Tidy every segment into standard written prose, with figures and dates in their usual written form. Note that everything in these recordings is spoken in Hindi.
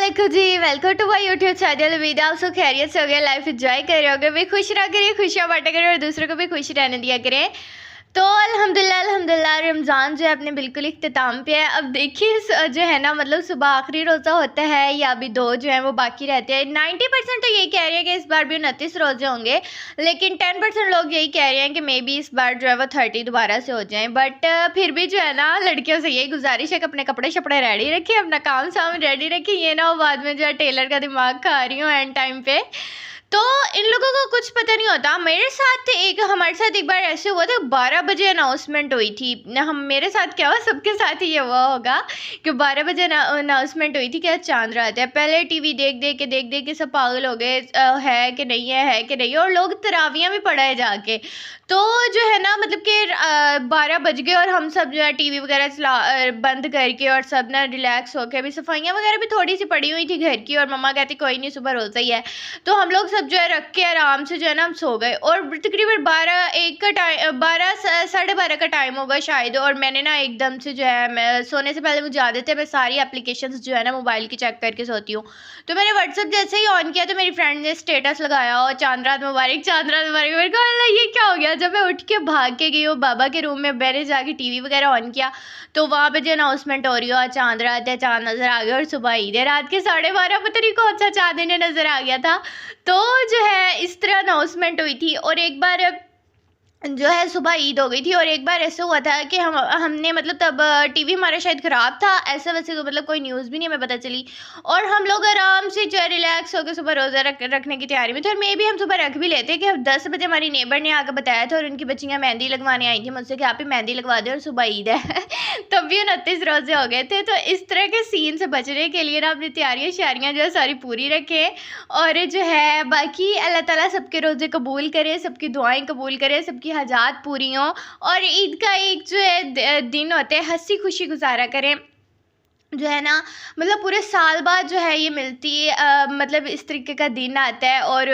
वालेकुम जी, welcome to my YouTube channel. उम्मीद है आप सब खैरियत से हो गए, लाइफ एंजॉय कर रहे होगे, भी खुश रहा करिए, खुशियाँ बांटा करें और दूसरों को भी खुश रहने दिया करें। तो अल्हम्दुलिल्लाह अल्हम्दुलिल्लाह रमज़ान जो है अपने बिल्कुल इख्तिताम पे है। अब देखिए जो है ना, मतलब सुबह आखिरी रोज़ा होता है या अभी 2 जो है वो बाकी रहते हैं। 90% तो यही कह रहे हैं कि इस बार भी 29 रोज़े होंगे, लेकिन 10% लोग यही कह रहे हैं कि मे बी इस बार जो है वो 30 दोबारा से हो जाएँ। बट फिर भी जो है ना, लड़कियों से यही गुजारिश है कि अपने कपड़े शपड़े रेडी रखें, अपना काम साम रेडी रखें, ये ना हो बाद में जो है टेलर का दिमाग खा रही हूँ एंड टाइम पे। तो इन लोगों को कुछ पता नहीं होता। हमारे साथ एक बार ऐसे हुआ था, 12 बजे अनाउंसमेंट हुई थी। हम मेरे साथ क्या हुआ, सबके साथ ही ये हुआ होगा कि 12 बजे अनाउंसमेंट हुई थी कि आज चांद रात है। पहले टीवी देख देख के सब पागल हो गए, है कि नहीं है कि नहीं है, और लोग तरावियाँ भी पढ़ाए जाके। तो जो है ना, मतलब कि 12 बज गए और हम सब जो है टीवी वगैरह बंद करके और सब ना रिलैक्स होकर, अभी सफाइयाँ वगैरह भी थोड़ी सी पड़ी हुई थी घर की, और मम्मा कहती कोई नहीं सुबह रोज़ा ही है। तो हम लोग सब जो है रख के आराम से जो है ना हम सो गए, और तकरीबन 12 का टाइम होगा शायद। और मैंने ना एकदम से जो है, मैं सोने से पहले मुझे आदत है मैं सारी एप्लीकेशंस जो है ना मोबाइल की चेक करके सोती हूँ। तो मैंने व्हाट्सअप जैसे ही ऑन किया तो मेरी फ्रेंड ने स्टेटस लगाया, और चांद रात मुबारक, चांद रात मुबारक। मेरे को अल्लाह ये क्या हो गया। जब मैं उठ के भाग के गई हूँ बाबा के रूम में, मैंने जाके टीवी वगैरह ऑन किया तो वहाँ पे जो अनाउंसमेंट हो रही हो, चांद रात है, चांद नज़र आ गया, और सुबह ईद है। रात के 12:30 पता नहीं कौन सा चांद इन्हें नज़र आ गया था। तो जो है इस तरह अनाउंसमेंट हुई थी। और एक बार जो है सुबह ईद हो गई थी, और एक बार ऐसे हुआ था कि हमने मतलब तब टीवी हमारा शायद ख़राब था, ऐसा वैसे तो मतलब कोई न्यूज़ भी नहीं हमें पता चली, और हम लोग आराम से जो है रिलैक्स होकर सुबह रोज़ा रखने की तैयारी में थे। और मे भी हम सुबह रख भी लेते कि 10 बजे हमारी नेबर ने आकर बताया था, और उनकी बच्चियाँ मेहंदी लगवाने आई थी मुझसे कि आप ही मेहंदी लगवा दें और सुबह ईद है तब भी 29 रोज़े हो गए थे। तो इस तरह के सीन से बचने के लिए ना अपनी तैयारियाँ शारियाँ जो है सारी पूरी रखें, और जो है बाकी अल्लाह ताला सबके रोज़े कबूल करे, सबकी दुआएं कबूल करे, सबकी हाजात पूरी हों, और ईद का एक जो है दिन होते हैं हंसी खुशी गुजारा करें, जो है ना, मतलब पूरे साल बाद जो है ये मिलती है, मतलब इस तरीके का दिन आता है। और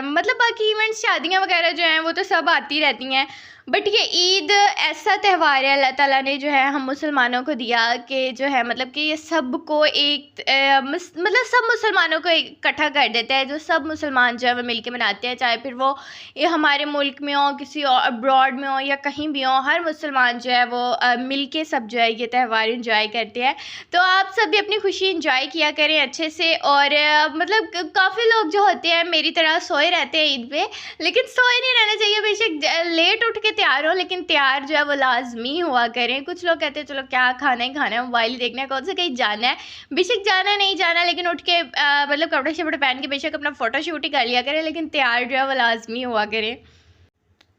मतलब बाकी इवेंट्स शादियां वगैरह जो हैं वो तो सब आती रहती हैं, बट ये ईद ऐसा त्यौहार है अल्लाह ताला ने जो है हम मुसलमानों को दिया कि जो है मतलब कि ये सबको एक मतलब सब मुसलमानों को इकट्ठा कर देता है। जो सब मुसलमान जो है वो मिलके मनाते हैं, चाहे फिर वो ये हमारे मुल्क में हो, किसी और अब्रॉड में हो, या कहीं भी हो, हर मुसलमान जो है वो मिलके सब जो है ये त्यौहार इंजॉय करते हैं। तो आप सब भी अपनी खुशी इंजॉय किया करें अच्छे से। और मतलब काफ़ी लोग जो होते हैं मेरी तरह सोए रहते हैं ईद पे, लेकिन सोए नहीं रहना चाहिए। बेशक लेट उठ के तैयार हो, लेकिन तैयार जो है वो लाजमी हुआ करें। कुछ लोग कहते हैं चलो क्या खाना है मोबाइल ही देखना है, कौन से कहीं जाना है, बेशक जाना नहीं जाना, लेकिन उठ के मतलब कपड़े शपड़े पहन के बेशक अपना फ़ोटो शूट ही कर लिया करें, लेकिन तैयार जो है वो लाजमी हुआ करें।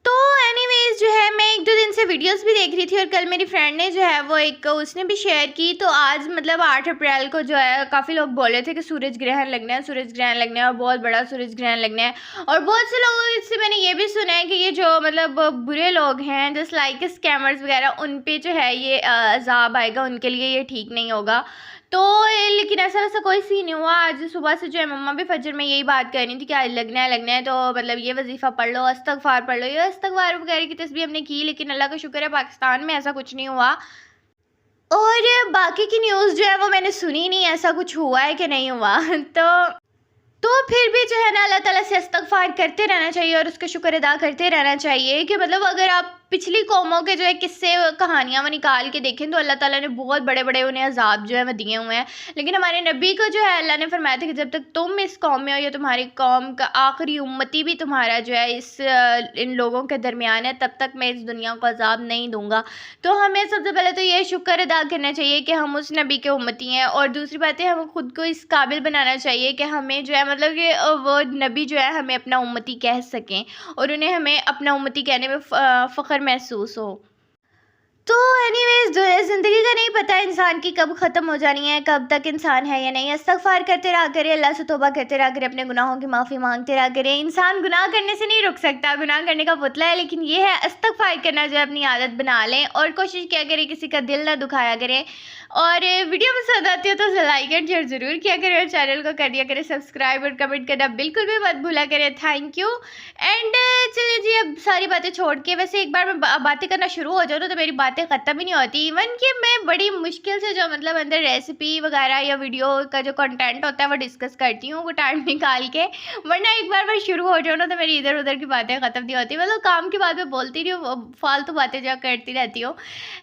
तो एनीवेज जो है मैं 1-2 दिन से वीडियोस भी देख रही थी, और कल मेरी फ्रेंड ने जो है वो उसने भी शेयर की। तो आज मतलब 8 अप्रैल को जो है काफ़ी लोग बोल रहे थे कि सूरज ग्रहण लगना है, सूरज ग्रहण लगना है, और बहुत बड़ा सूरज ग्रहण लगना है। और बहुत से लोगों से मैंने ये भी सुना है कि ये जो मतलब बुरे लोग हैं जस्ट लाइक स्कैमर्स वगैरह, उन पे जो है ये अज़ाब आएगा, उनके लिए ये ठीक नहीं होगा। तो लेकिन ऐसा वैसा कोई सीन नहीं हुआ। आज सुबह से जो है मम्मा भी फजर में यही बात कर रही थी कि आज लगना है, तो मतलब ये वजीफ़ा पढ़ लो, इस्तग़फ़ार पढ़ लो। ये इस्तग़फ़ार वगैरह की तस्बीह हमने की, लेकिन अल्लाह का शुक्र है पाकिस्तान में ऐसा कुछ नहीं हुआ। और बाकी की न्यूज़ जो है वो मैंने सुनी नहीं, ऐसा कुछ हुआ है कि नहीं हुआ तो फिर भी जो है ना अल्लाह ताला से इस्तग़फ़ार करते रहना चाहिए, और उसका शुक्र अदा करते रहना चाहिए कि मतलब अगर आप पिछली कौमों के जो है किस्से कहानियाँ वो निकाल के देखें तो अल्लाह ताला ने बहुत बड़े बड़े उन्हें अजाब जो है वो दिए हुए हैं। लेकिन हमारे नबी को जो है अल्लाह ने फरमाया था कि जब तक तुम इस कौम में हो, या तुम्हारी कौम का आखिरी उम्मती भी तुम्हारा जो है इन लोगों के दरमियान है, तब तक मैं इस दुनिया को अजाब नहीं दूंगा। तो हमें सबसे पहले तो ये शुक्र अदा करना चाहिए कि हम उस नबी के उम्मती हैं, और दूसरी बात है हमें खुद को इस काबिल बनाना चाहिए कि हमें जो है मतलब कि वो नबी जो है हमें अपना उम्मती कह सकें, और उन्हें हमें अपना उम्मती कहने में फ़ख्र महसूस हो। तो एनीवेज जो है ज़िंदगी का नहीं पता इंसान की कब ख़त्म हो जानी है, कब तक इंसान है या नहीं। इस्तग़फ़ार करते रहा करें, अल्लाह से तौबा करते रहा करें, अपने गुनाहों की माफ़ी मांगते रहा करें। इंसान गुनाह करने से नहीं रुक सकता, गुनाह करने का पुतला है, लेकिन ये है इस्तग़फ़ार करना जो है अपनी आदत बना लें, और कोशिश किया करें किसी का दिल ना दुखाया करें। और वीडियो पसंद आती हो तो लाइक एंड शेयर ज़रूर किया करें, और चैनल को कर दिया करें सब्सक्राइब, और कमेंट करना बिल्कुल भी मत भूला करें। Thank you. एंड चलिए जी अब सारी बातें छोड़ के, वैसे एक बार मैं बातें करना शुरू हो जाऊँ तो मेरी बातें बातें ख़त्म ही नहीं होती। इवन कि मैं बड़ी मुश्किल से जो मतलब अंदर रेसिपी वगैरह या वीडियो का जो कंटेंट होता है वो डिस्कस करती हूँ, वो टाइम निकाल के, वरना एक बार मैं शुरू हो जाऊँ ना तो मेरी इधर उधर की बातें ख़त्म नहीं होती। मतलब काम की बात मैं बोलती नहीं हूँ, फालतू बातें जो करती रहती हूँ।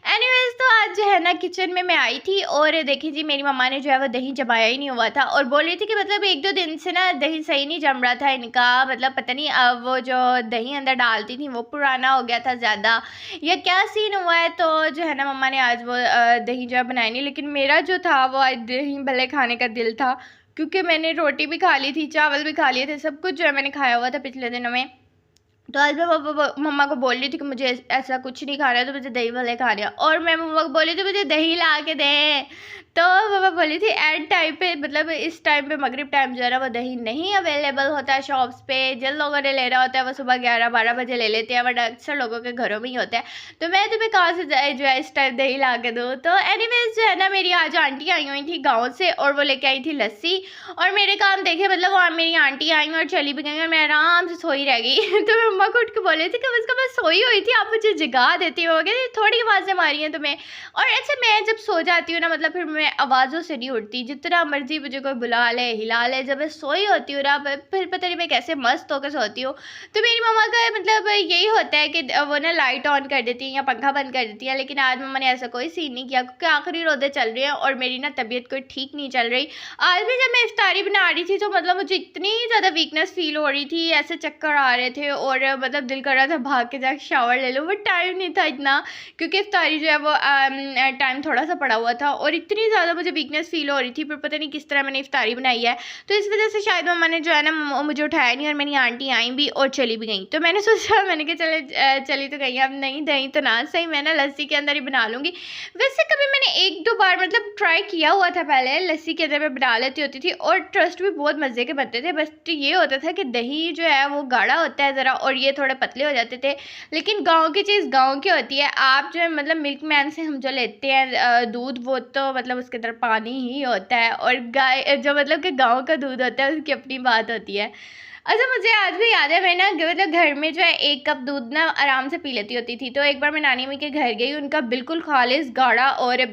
एनीवेज, तो आज जो है ना किचन में मैं आई थी और देखी जी मेरी मम्मा ने जो है वो दही जमाया ही नहीं हुआ था और बोल रही थी कि मतलब 1-2 दिन से ना दही सही नहीं जम रहा था इनका, मतलब पता नहीं वो जो दही अंदर डालती थी वो पुराना हो गया था ज़्यादा या क्या सीन हुआ है। तो जो है ना मम्मा ने आज वो दही जो है बनाई नहीं, लेकिन मेरा जो था वो आज दही भले खाने का दिल था, क्योंकि मैंने रोटी भी खा ली थी, चावल भी खा लिए थे, सब कुछ जो है मैंने खाया हुआ था पिछले दिनों में। तो आज मैं मम्मा को बोल रही थी कि मुझे ऐसा कुछ नहीं खाना है, तो मुझे दही भल्ले खाने हैं, और मैं मम्मा को बोली थी मुझे दही ला के दें। तो मम्मा बोली थी एट टाइम पे, मतलब इस टाइम पे मगरिब टाइम जो है ना वो दही नहीं अवेलेबल होता है शॉप्स पे। जिन लोगों ने लेना होता है वो सुबह 11-12 बजे ले लेते हैं, वरना अक्सर लोगों के घरों में ही होता है। तो मैं तुम्हें कहाँ से जो है इस टाइम दही ला के दूँ। तो एनीवेज जो है ना मेरी आज आंटी आई हुई थी गाँव से और वो लेके आई थी लस्सी, और मेरे काम देखे मतलब वो मेरी आंटी आई और चली भी गई और मैं आराम से सोई रह गई। तो मैं मम्मा को उठ के बोली थी कि उसका मैं सोई हुई थी, आप मुझे जगा देती हो, थोड़ी आवाज़ें मारी हैं तुम्हें। और ऐसे मैं जब सो जाती हूँ ना, मतलब फिर मैं आवाज़ों से नहीं उठती, जितना मर्जी मुझे कोई बुला ले हिला ले, जब मैं सोई होती हूँ ना फिर पता नहीं मैं कैसे मस्त होकर सोती हूँ। तो मेरी मम्मा का मतलब यही होता है कि वो ना लाइट ऑन कर देती हैं या पंखा बंद कर देती हैं, लेकिन आज मम्मा ने ऐसा कोई सीन नहीं किया, क्योंकि आखिरी रोज़े चल रही हैं और मेरी ना तबीयत कोई ठीक नहीं चल रही। आज भी जब मैं इफ्तारी बना रही थी तो मतलब मुझे इतनी ज़्यादा वीकनेस फील हो रही थी, ऐसे चक्कर आ रहे थे और मतलब दिल कर रहा था भाग के जाकर शावर ले लो, वो टाइम नहीं था इतना, क्योंकि इफ्तारी जो है वो टाइम थोड़ा सा पड़ा हुआ था और इतनी ज़्यादा मुझे वीकनेस फील हो रही थी। फिर पता नहीं किस तरह मैंने इफ्तारी बनाई है, तो इस वजह से शायद मम्मा ने जो है ना मुझे उठाया नहीं और मेरी आंटी आई भी और चली भी गई। तो मैंने सोचा, मैंने कहा चले चली तो गई, अब नहीं दही तो ना सही, मैं ना लस्सी के अंदर ही बना लूँगी। वैसे कभी मैंने 1-2 बार मतलब ट्राई किया हुआ था पहले, लस्सी के अंदर मैं बना लेती होती थी और ट्रस्ट भी बहुत मज़े के बनते थे। बस ये होता था कि दही जो है वो गाढ़ा होता है ज़रा और ये थोड़े पतले हो जाते थे, लेकिन गाँव की चीज़ गाँव की होती है। आप जो है मतलब मिल्क मैन से हम जो लेते हैं दूध, वो तो मतलब उसके अंदर पानी ही होता है, और गाय जो मतलब कि गाँव का दूध होता है उसकी अपनी बात होती है। अच्छा, मुझे आज भी याद है, मैं ना मतलब घर में जो है 1 कप दूध ना आराम से पी लेती होती थी। तो एक बार मैं नानी अम्मी के घर गई, उनका बिल्कुल खालिस गाढ़ा और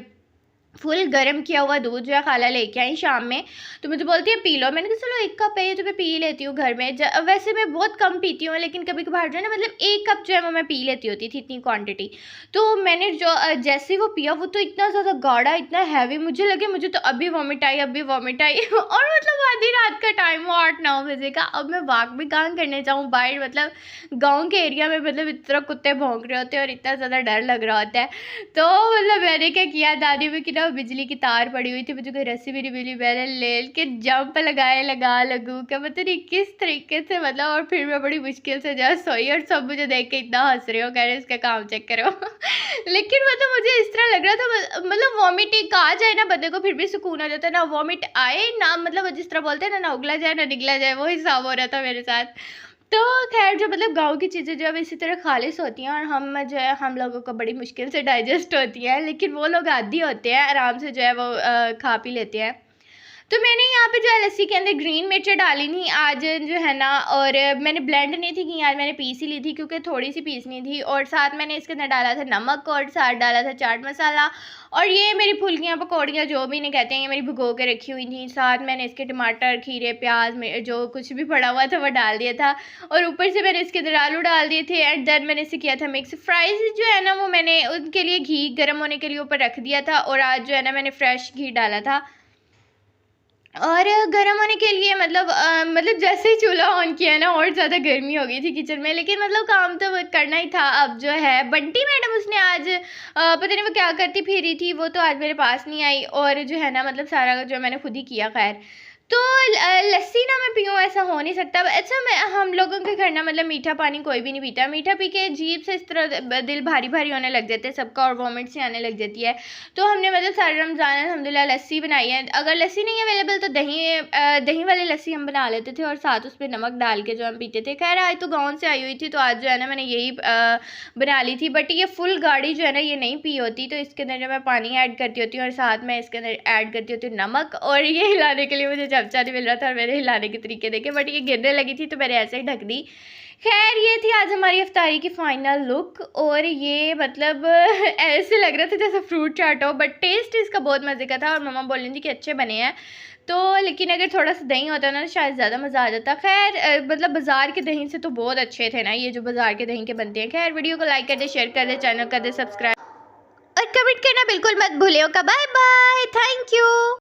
फुल गर्म किया हुआ दूध जो है खाला लेके आई शाम में, तो मुझे बोलती है पी लो। मैंने कहा चलो 1 कप है तो मैं पी लेती हूँ घर में। वैसे मैं बहुत कम पीती हूँ, लेकिन कभी कभार जो है ना मतलब 1 कप जो है वो मैं पी लेती होती थी, इतनी क्वांटिटी। तो मैंने जो जैसे ही वो पिया, वो तो इतना ज़्यादा गाढ़ा, इतना हैवी, मुझे लगे मुझे तो अभी वॉमिट आई, अभी वॉमिट आई। और मतलब आधी रात का टाइम हो, 8-9 बजे का। अब मैं वॉक भी कहाँ करने जाऊँ बाहर, मतलब गाँव के एरिया में मतलब इतना कुत्ते भौंक रहे होते हैं और इतना ज़्यादा डर लग रहा होता है। तो मतलब मैंने क्या किया, दादी में कि ना बिजली की तार पड़ी हुई थी, मुझे कोई रस्सी भी नहीं मिली, मैंने ले के जंप लगाए, लगा लगू क्या पता नहीं किस तरीके से, मतलब। और फिर मैं बड़ी मुश्किल से जो सोई और सब मुझे देख के इतना हंस रहे हो, कह रहे इसका काम चेक करो। लेकिन मतलब मुझे इस तरह लग रहा था मतलब वॉमिटिंग कहा जाए ना बंदे को फिर भी सुकून आ जाता है, ना वॉमिट आए ना, मतलब जिस तरह बोलते हैं ना उगला जाए ना निगला जाए, वो हिसाब हो रहा था मेरे साथ। तो खैर जो मतलब गाँव की चीज़ें जो है इसी तरह खालिस होती हैं और हम जो है हम लोगों को बड़ी मुश्किल से डाइजेस्ट होती हैं, लेकिन वो लोग आदी होते हैं, आराम से जो है वो खा पी लेते हैं। तो मैंने यहाँ पे जो है लस्सी के अंदर ग्रीन मिर्च डाली थी आज जो है ना, और मैंने ब्लेंड नहीं थी की, आज मैंने पीस ही ली थी क्योंकि थोड़ी सी पीसनी थी। और साथ मैंने इसके अंदर डाला था नमक और साथ डाला था चाट मसाला। और ये मेरी फुल्कियाँ पकौड़ियाँ जो भी इन्हें कहते हैं, ये मेरी भिगो के रखी हुई थी। साथ मैंने इसके टमाटर, खीरे, प्याज में जो कुछ भी पड़ा हुआ था वो डाल दिया था, और ऊपर से मैंने इसके अंदर आलू डाल दिए थे। एंड देन मैंने इसे किया था मिक्स। फ्राइज़ जो है ना वो मैंने उनके लिए घी गर्म होने के लिए ऊपर रख दिया था, और आज जो है ना मैंने फ्रेश घी डाला था। और गर्म होने के लिए मतलब जैसे ही चूल्हा ऑन किया ना और ज़्यादा गर्मी हो गई थी किचन में, लेकिन मतलब काम तो वो करना ही था। अब जो है बंटी मैडम, उसने आज पता नहीं वो क्या करती फिरी थी, वो तो आज मेरे पास नहीं आई, और जो है ना मतलब सारा जो मैंने खुद ही किया। खैर तो लस्सी ना मैं पीऊँ ऐसा हो नहीं सकता। अच्छा, मैं हम लोगों के घर ना मतलब मीठा पानी कोई भी नहीं पीता। मीठा पी के अजीब से इस तरह दिल भारी भारी होने लग जाते हैं सबका, और वॉमिट से आने लग जाती है। तो हमने मतलब सारे रमज़ान अल्हम्दुलिल्लाह लस्सी बनाई है। अगर लस्सी नहीं अवेलेबल तो दही वाली लस्सी हम बना लेते थे और साथ उस पर नमक डाल के जो हम पीते थे। खैर आज तो गाँव से आई हुई थी, तो आज जो है ना मैंने यही बना ली थी। बट ये फुल गाढ़ी जो है ना ये नहीं पी होती, तो इसके अंदर जो मैं पानी ऐड करती होती हूँ और साथ में इसके अंदर ऐड करती होती हूँ नमक, और ये हिलाने के लिए मुझे चमचा नहीं मिल रहा था और मेरे हिलाने के तरीके देखे, बट ये गिरने लगी थी तो मैंने ऐसे ही ढक दी। खैर ये थी आज हमारी इफ्तारी की फाइनल लुक, और ये मतलब ऐसे लग रहा था जैसे फ्रूट चाट हो, बट टेस्ट इसका बहुत मज़े का था और मम्मा बोल रही थी कि अच्छे बने हैं। तो लेकिन अगर थोड़ा सा दही होता ना तो शायद ज़्यादा मज़ा आ जाता। खैर मतलब बाज़ार के दही से तो बहुत अच्छे थे ना ये जो बाज़ार के दही के बनते हैं। खैर वीडियो को लाइक कर दे, शेयर कर दे, चैनल कर दे सब्सक्राइब और कमेंट करना बिल्कुल मत भूलिएगा। Bye bye, thank you.